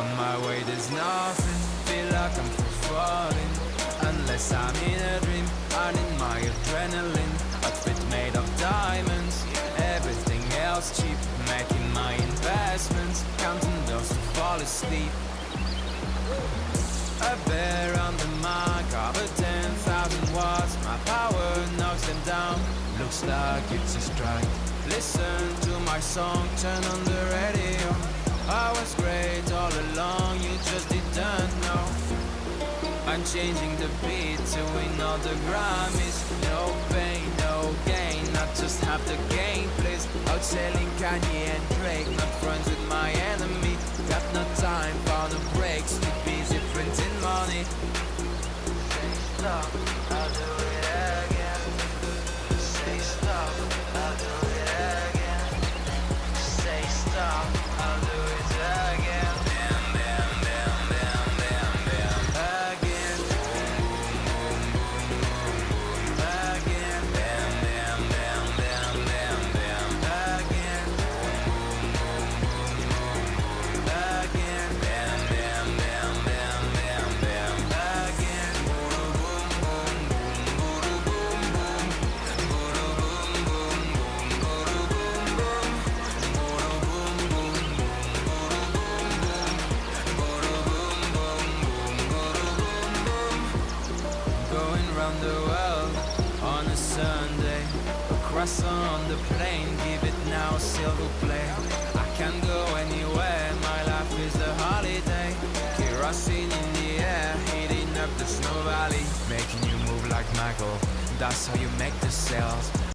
On my way there's nothing, feel like I'm free falling. Unless I'm in a dream, I need my adrenaline. Outfit made of diamonds, everything else cheap. Making my investments, counting those to fall asleep. A bear on the mic, cover 10,000 watts. My power knocks them down, looks like it's a strike. Listen to my song, turn on the radio. I was great all along, you just didn't know. I'm changing the beat to win all the Grammys. No pain, no gain, I just have the game, please. Outselling Kanye and Drake, not friends with my enemy. Got no time for no breaks, too busy printing money. Say stop, I'll do it again. Say stop, I'll do it again. Say stop, I'll do it again. Bam, bam, bam, bam, bam, bam. Again. Again. Bam, bam, bam, bam, bam, bam. Again. Again. Bam, bam, bam, bam, bam, bam. Again. Boom, boom, boom, boom, boom, going round the world on a Sunday. Across on the plane, give it now silver play. I can go anywhere, my life is a holiday. Kerosene in the air, heating up the snow valley. Making you move like Michael, that's how you make the sales.